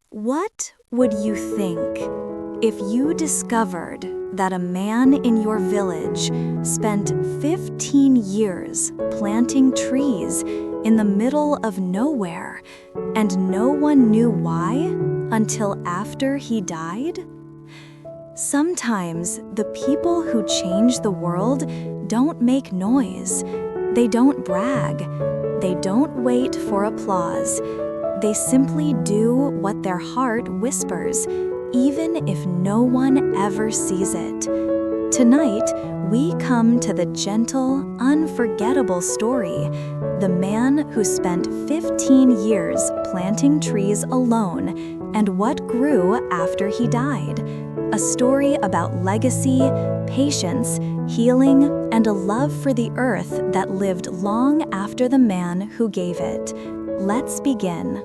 What would you think if you discovered that a man in your village spent 15 years planting trees in the middle of nowhere and no one knew why until after he died? Sometimes the people who change the world don't make noise. They don't brag. They don't wait for applause. They simply do what their heart whispers, even if no one ever sees it. Tonight, we come to the gentle, unforgettable story, the man who spent 15 years planting trees alone and what grew after he died. A story about legacy, patience, healing, and a love for the earth that lived long after the man who gave it. Let's begin.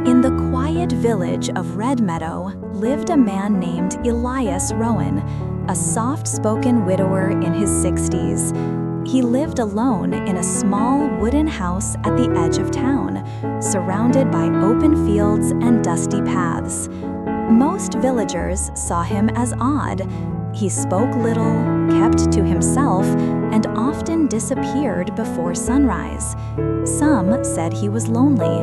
In the quiet village of Red Meadow lived a man named Elias Rowan, a soft-spoken widower in his 60s. He lived alone in a small wooden house at the edge of town, surrounded by open fields and dusty paths. Most villagers saw him as odd. He spoke little, kept to himself, and often disappeared before sunrise. Some said he was lonely.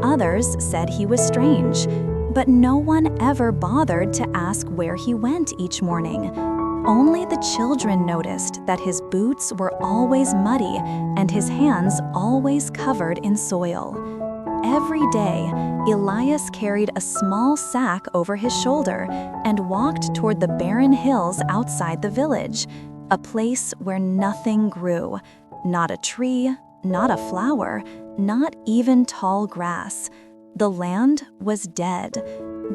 Others said he was strange, but no one ever bothered to ask where he went each morning. Only the children noticed that his boots were always muddy and his hands always covered in soil. Every day, Elias carried a small sack over his shoulder and walked toward the barren hills outside the village, a place where nothing grew, not a tree, not a flower, not even tall grass. The land was dead,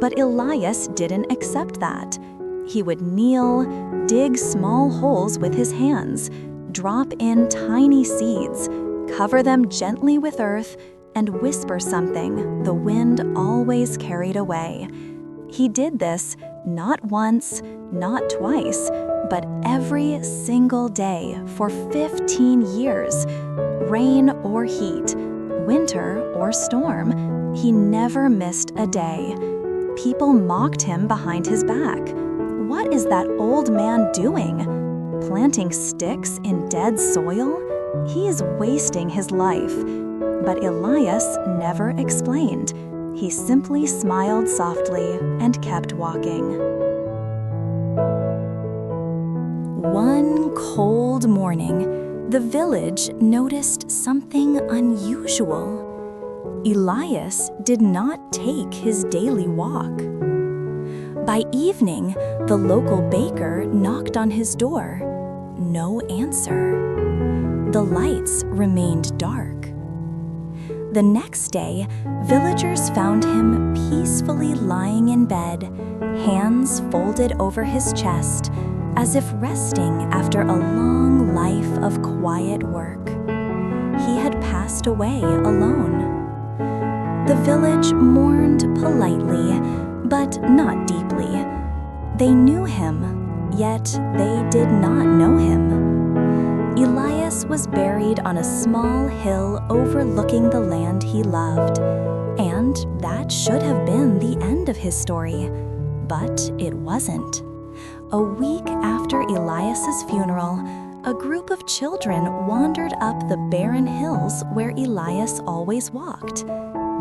but Elias didn't accept that. He would kneel, dig small holes with his hands, drop in tiny seeds, cover them gently with earth, and whisper something the wind always carried away. He did this not once, not twice, but every single day for 15 years. Rain or heat, winter or storm, he never missed a day. People mocked him behind his back. What is that old man doing? Planting sticks in dead soil? He is wasting his life. But Elias never explained. He simply smiled softly and kept walking. One cold morning, the village noticed something unusual. Elias did not take his daily walk. By evening, the local baker knocked on his door. No answer. The lights remained dark. The next day, villagers found him peacefully lying in bed, hands folded over his chest, as if resting after a long life of quiet work. He had passed away alone. The village mourned politely, but not deeply. They knew him, yet they did not know him. Elias was buried on a small hill overlooking the land he loved, and that should have been the end of his story, but it wasn't. A week after Elias's funeral, a group of children wandered up the barren hills where Elias always walked.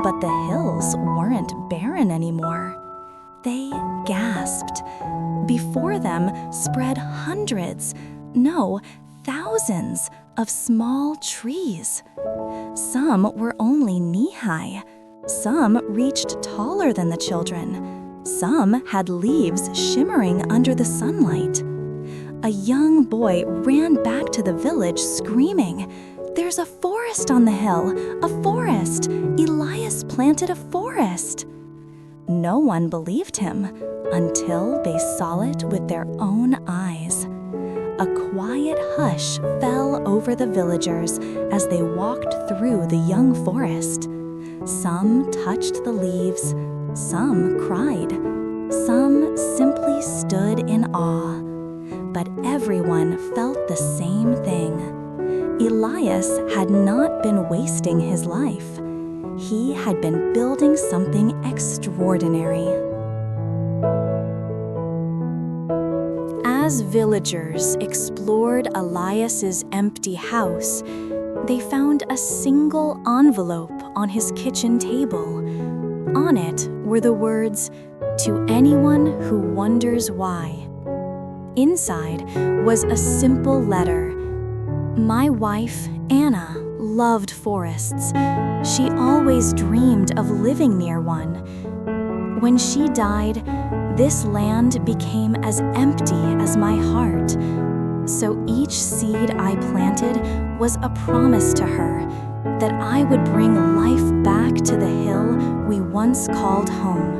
But the hills weren't barren anymore. They gasped. Before them spread hundreds, no, thousands of small trees. Some were only knee-high. Some reached taller than the children. Some had leaves shimmering under the sunlight. A young boy ran back to the village screaming, "There's a forest on the hill! A forest! Elias planted a forest!" No one believed him until they saw it with their own eyes. A quiet hush fell over the villagers as they walked through the young forest. Some touched the leaves, some cried, some simply stood in awe. But everyone felt the same thing. Elias had not been wasting his life. He had been building something extraordinary. As villagers explored Elias's empty house, they found a single envelope on his kitchen table. On it were the words, "To anyone who wonders why." Inside was a simple letter. My wife, Anna, loved forests. She always dreamed of living near one. When she died, this land became as empty as my heart. So each seed I planted was a promise to her that I would bring life back to the hill we once called home.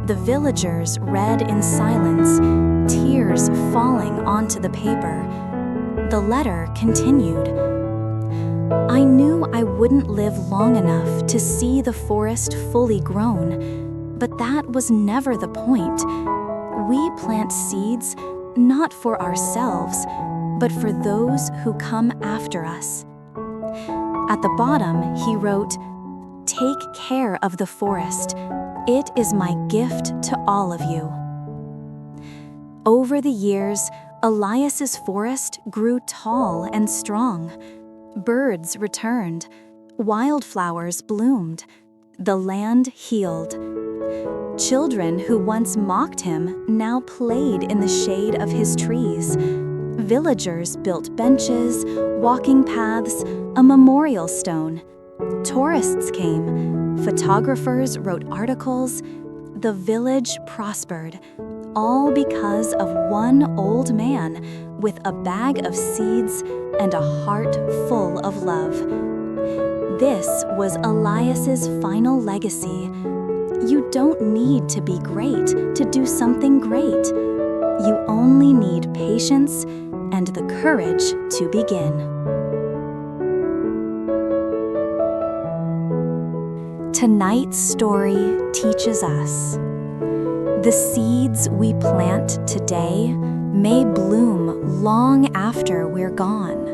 The villagers read in silence, tears falling onto the paper. The letter continued. I knew I wouldn't live long enough to see the forest fully grown, but that was never the point. We plant seeds not for ourselves, but for those who come after us. At the bottom, he wrote, "Take care of the forest. It is my gift to all of you." Over the years, Elias's forest grew tall and strong. Birds returned. Wildflowers bloomed. The land healed. Children who once mocked him now played in the shade of his trees. Villagers built benches, walking paths, a memorial stone. Tourists came. Photographers wrote articles. The village prospered, all because of one old man with a bag of seeds and a heart full of love. This was Elias's final legacy. You don't need to be great to do something great. You only need patience and the courage to begin. Tonight's story teaches us. The seeds we plant today may bloom long after we're gone.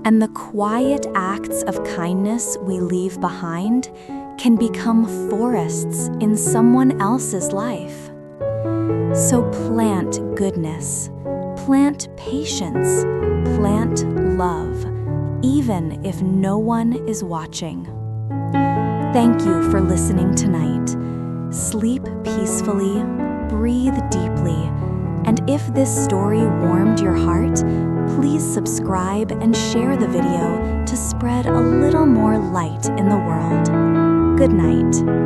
And the quiet acts of kindness we leave behind can become forests in someone else's life. So plant goodness, plant patience, plant love, even if no one is watching. Thank you for listening tonight. Sleep peacefully, breathe deeply, and if this story warmed your heart, please subscribe and share the video to spread a little more light in the world. Good night.